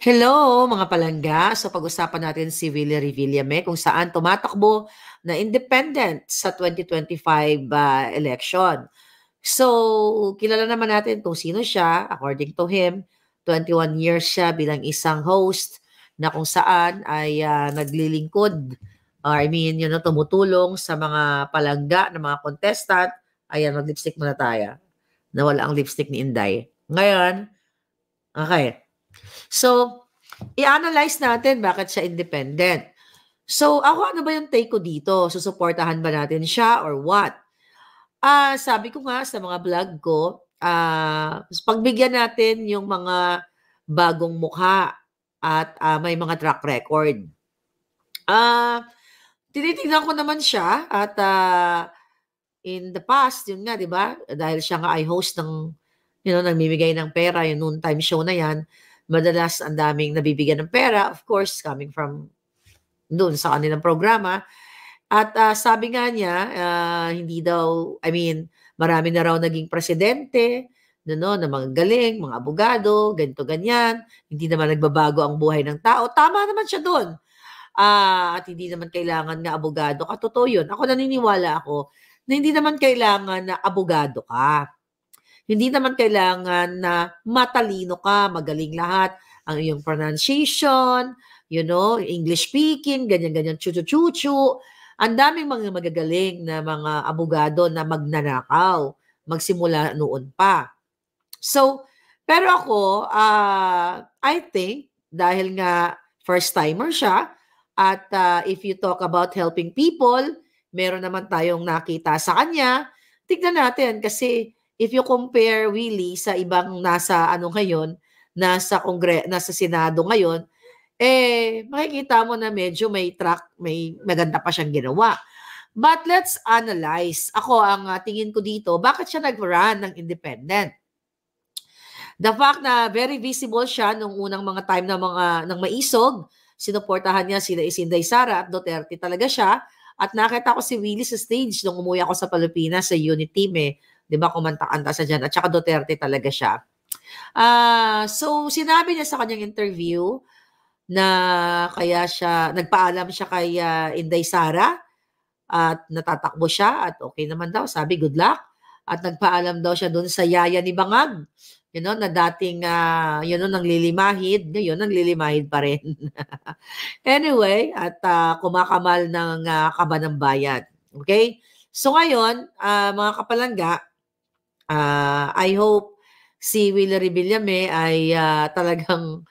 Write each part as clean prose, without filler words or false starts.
Hello mga palangga. So pag-usapan natin si Willie Revillame kung saan tumatakbo na independent sa 2025 election. So kilala naman natin kung sino siya. According to him, 21 years siya bilang isang host na kung saan ay naglilingkod. Tumutulong sa mga palangga ng mga contestant. Ayan, mag-lipstick muna tayo. Nawala ang lipstick ni Inday. Ngayon, okay. So, i-analyze natin bakit siya independent. So, ako ano ba yung take ko dito? Susuportahan ba natin siya or what? Sabi ko nga sa mga vlog ko, pagbigyan natin yung mga bagong mukha at may mga track record. Tinitingnan ko naman siya at in the past, yun nga, di ba? Dahil siya nga ay host ng, nagmimigay ng pera, yung noontime show na yan, madalas ang daming nabibigyan ng pera, of course, coming from doon sa kanilang programa. At sabi nga niya, hindi daw, marami na raw naging presidente, na mga galing, mga abogado, ganito, ganyan. Hindi naman nagbabago ang buhay ng tao. Tama naman siya doon. At hindi naman kailangan nga abogado ka. Totoo yun. Ako naniniwala ako na hindi naman kailangan na abogado ka. Hindi naman kailangan na matalino ka, magaling lahat. Ang iyong pronunciation, English speaking, ganyan-ganyan, chuchu-chuchu. Ang daming mga magagaling na mga abogado na magnanakaw. Magsimula noon pa. So, pero ako, I think, dahil nga first-timer siya, at if you talk about helping people, meron naman tayong nakita sa kanya, tignan natin kasi if you compare Willie sa ibang nasa ngayon, nasa Senado ngayon, makikita mo na medyo may maganda pa siyang ginawa. But let's analyze. Ako, ang tingin ko dito, bakit siya nag-run ng independent? The fact na very visible siya nung unang mga time ng maisog, sinuportahan niya sila Inday Sara at Duterte talaga siya. At nakita ko si Willie sa stage nung umuwi ako sa Pilipinas sa unit team Di ba, kumanta-kanta sa dyan. At saka Duterte talaga siya. So, sinabi niya sa kanyang interview na nagpaalam siya kay Inday Sara at natatakbo siya at okay naman daw. Sabi, good luck. At nagpaalam daw siya doon sa yaya ni Bangag. Na dating, nanglilimahid. Ngayon, nanglilimahid pa rin. Anyway, at kumakamal ng kaba ng bayan. Okay? So ngayon, mga kapalangga, I hope si Willie Revillame ay talagang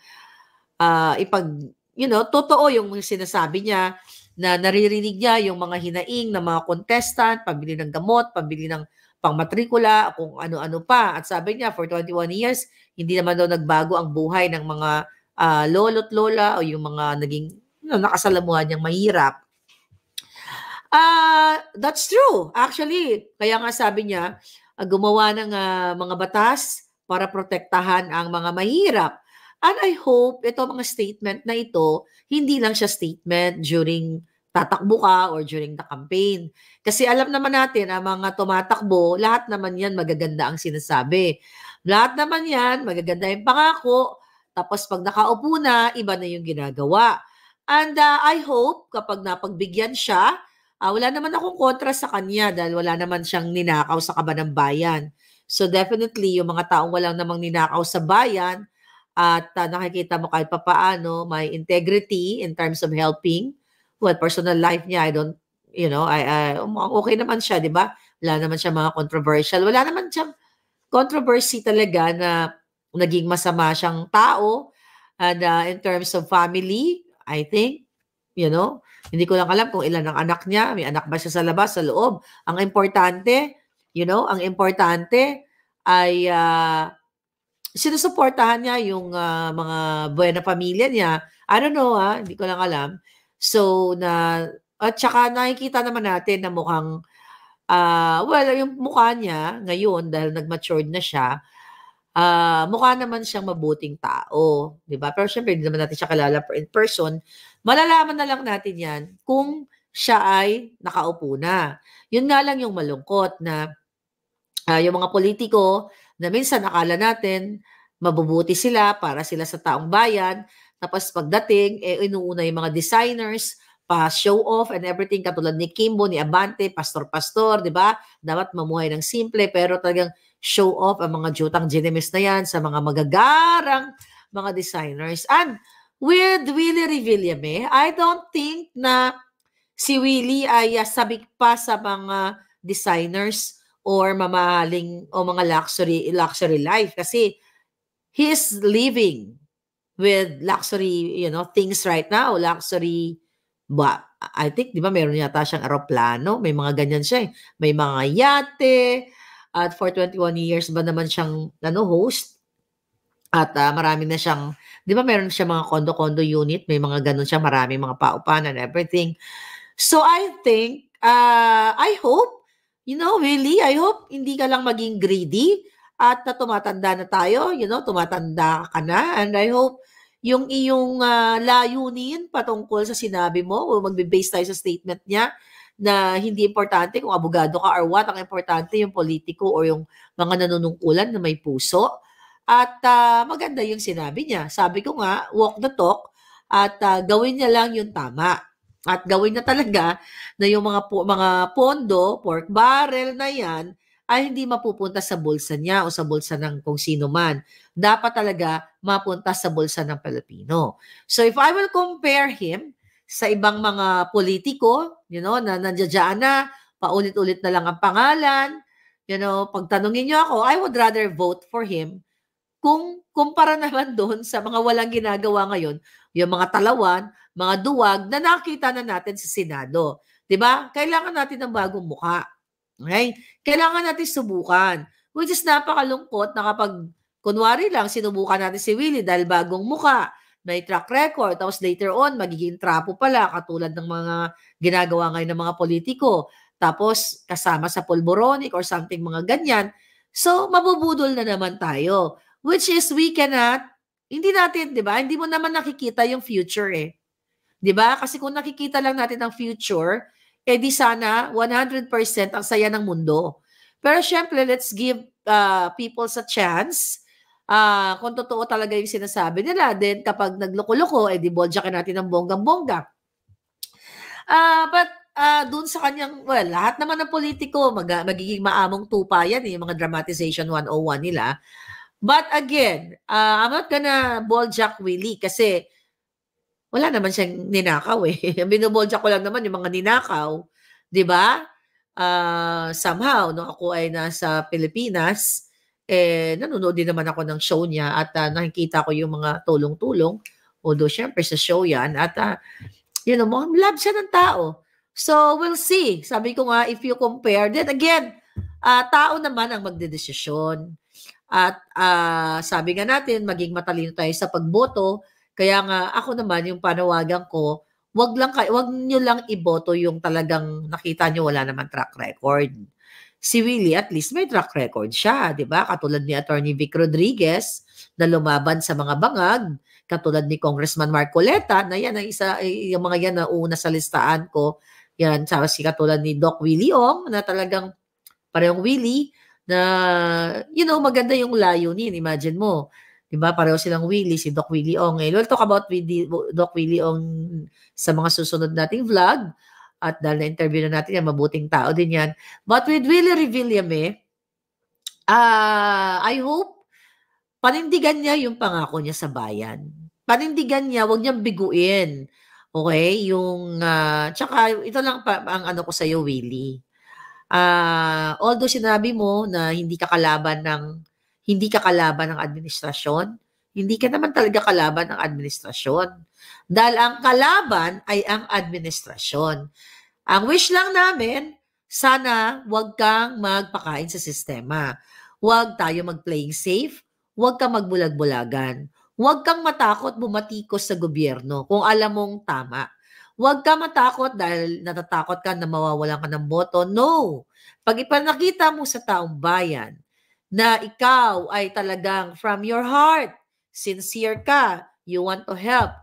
totoo yung sinasabi niya na naririnig niya yung mga hinaing ng mga contestant, pambili ng gamot, pambili ng pangmatrikula, kung ano-ano pa. At sabi niya, for 21 years, hindi naman daw nagbago ang buhay ng mga lolo't lola o yung mga naging nakasalamuhan niyang mahirap. That's true. Actually, kaya nga sabi niya, gumawa ng mga batas para protektahan ang mga mahirap. And I hope ito mga statement na ito, hindi lang siya statement during tatakbo ka or during the campaign. Kasi alam naman natin, ang mga tumatakbo, lahat naman yan magaganda ang sinasabi. Lahat naman yan, magaganda yung pangako. Tapos pag nakaupo na, iba na yung ginagawa. And I hope kapag napagbigyan siya, wala naman akong kontra sa kanya dahil wala naman siyang ninakaw sa kaba ng bayan. So definitely, yung mga taong walang namang ninakaw sa bayan, at nakikita mo kahit papaano may integrity in terms of helping. Well, personal life niya, I don't, okay naman siya, di ba? Wala naman siya mga controversial. Wala naman siyang controversy talaga na naging masama siyang tao. And in terms of family, I think, hindi ko lang alam kung ilan ang anak niya. May anak ba siya sa labas, sa loob? Ang importante, ang importante ay sinusuportahan niya yung mga buena pamilya niya. I don't know, hindi ko lang alam. So, at saka nakikita naman natin na mukhang, yung mukha niya ngayon, dahil nag-matured na siya, mukha naman siyang mabuting tao. Diba? Pero syempre, hindi naman natin siya kilala in person. Malalaman na lang natin yan kung siya ay nakaupo na. Yun nga lang yung malungkot na yung mga politiko na minsan akala natin mabubuti sila para sila sa taong bayan. Tapos pagdating, inuuna yung mga designers, pa-show off and everything, katulad ni Kimbo, ni Abante, pastor-pastor, di ba? Dapat mamuhay ng simple, pero talagang show off ang mga jutang ginemis na yan sa mga magagarang mga designers. And with Willie Revillame, I don't think na si Willie ay sabik pa sa mga designers or mamahaling o mga luxury life, kasi he is living with luxury, things right now, luxury, I think, di ba, meron yata siyang aeroplano, may mga ganyan siya, may mga yate, at for 21 years ba naman siyang, host, at marami na siyang, di ba, meron siya mga condo unit, may mga ganun siya, marami mga paupahan and everything. So I think, I hope, really, I hope hindi ka lang maging greedy at tumatanda na tayo, tumatanda ka na, and I hope yung iyong layunin patungkol sa sinabi mo, o magbe-base tayo sa statement niya na hindi importante kung abogado ka or what, ang importante yung politiko o yung mga nanunungkulan na may puso. At maganda yung sinabi niya. Sabi ko nga, walk the talk at gawin niya lang yung tama. At gawin na talaga na yung mga pondo, pork barrel na yan, ay hindi mapupunta sa bulsa niya o sa bulsa ng kung sino man. Dapat talaga mapunta sa bulsa ng Pilipino. So if I will compare him sa ibang mga politiko, na nandiyan na, paulit-ulit na lang ang pangalan, pag tanungin niyo ako, I would rather vote for him kung kumpara naman doon sa mga walang ginagawa ngayon, yung mga talawan, mga duwag na nakita na natin sa Senado. 'Di ba? Kailangan natin ng bagong mukha. Okay? Kailangan natin subukan. Which is napakalungkot na kapag, kunwari lang, sinubukan natin si Willie dahil bagong mukha, may track record, tapos later on, magiging trapo pala, katulad ng mga ginagawa ngayon ng mga politiko, tapos kasama sa pulboronic or something, mga ganyan. So, mabubudol na naman tayo. Which is, we cannot, hindi natin, di ba? Hindi mo naman nakikita yung future eh. Di ba? Kasi kung nakikita lang natin ang future, di sana 100% ang saya ng mundo. Pero syempre, let's give people a chance. Kung totoo talaga yung sinasabi nila, then kapag nagloko-loko, di boljakin natin ng bonggang-bongga. But dun sa kanyang, lahat naman ng politiko, magiging maamong tupa yan, yung mga dramatization 101 nila. But again, I'm not gonna boljak Willie kasi wala naman siyang ninakaw eh. Binoboljak ko lang naman yung mga ninakaw, 'di ba? Somehow, no, ako ay nasa Pilipinas, nanonood din naman ako ng show niya at nakikita ko yung mga tulong-tulong. Although, syempre, sa show yan. At, love siya ng tao. So, we'll see. Sabi ko nga, if you compare, then again, tao naman ang magdedesisyon. At sabi nga natin, maging matalino tayo sa pagboto. Kaya nga, ako naman, yung panawagan ko, wag nyo lang iboto yung talagang nakita nyo wala naman track record. Si Willie, at least may track record siya, di ba? Katulad ni Attorney Vic Rodriguez na lumaban sa mga bangag, katulad ni Congressman Marcoleta, na yan ang yung mga yan na una sa listahan ko. Yan, si katulad ni Doc Willie Ong, na talagang parehong Willie, na, maganda yung layunin. Imagine mo, di ba? Pareho silang Willie, si Doc Willie Ong. We'll talk about Doc Willie Ong sa mga susunod nating vlog. At dahil na-interview na natin yan, mabuting tao din yan. But with Willie Revillame, I hope panindigan niya yung pangako niya sa bayan. Panindigan niya, huwag niyang biguin. Okay? Tsaka ito lang ang ano ko sa'yo, Willie. Although sinabi mo na hindi ka kalaban ng administrasyon, hindi ka naman talaga kalaban ng administrasyon. Dahil ang kalaban ay ang administrasyon. Ang wish lang namin, sana wag kang magpakain sa sistema. Wag tayo mag-playing safe, wag kang magbulag-bulagan. Wag kang matakot bumatikos sa gobyerno kung alam mong tama. Wag kang matakot dahil natatakot ka na mawawalan ka ng boto. No! Pag ipanakita mo sa taong bayan na ikaw ay talagang from your heart, sincere ka, you want to help,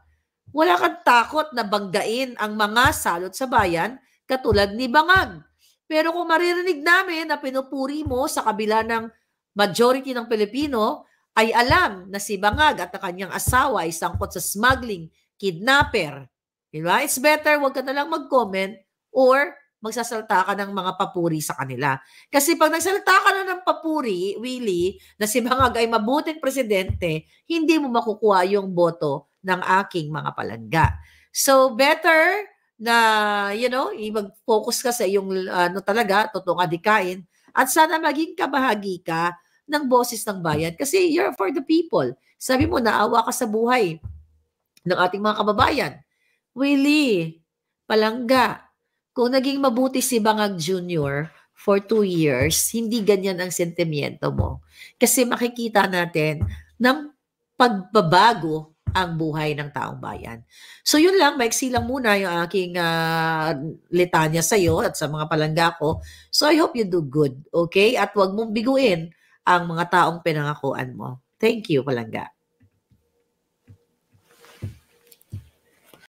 wala kang takot na banggain ang mga salot sa bayan katulad ni Bangag. Pero kung maririnig namin na pinupuri mo sa kabila ng majority ng Pilipino ay alam na si Bangag at ang kanyang asawa ay sangkot sa smuggling, kidnapper. Diba? It's better wag ka na lang mag-comment or magsasalta ka ng mga papuri sa kanila. Kasi pag nagsalita ka na ng papuri, Willie, na si Bangag ay mabuting presidente, hindi mo makukuha yung boto ng aking mga palangga. So better na, mag-focus ka sa iyong talaga, totoong adikain at sana maging kabahagi ka ng boses ng bayan kasi you're for the people. Sabi mo, naawa ka sa buhay ng ating mga kababayan. Willie, palangga, kung naging mabuti si Bangag Jr. for 2 years, hindi ganyan ang sentimiento mo. Kasi makikita natin ng pagbabago ang buhay ng taong bayan. So yun lang, maiksi lang muna yung aking litanya sa iyo at sa mga palangga ko. So I hope you do good, okay? At huwag mong biguin ang mga taong pinangakuan mo. Thank you, palangga.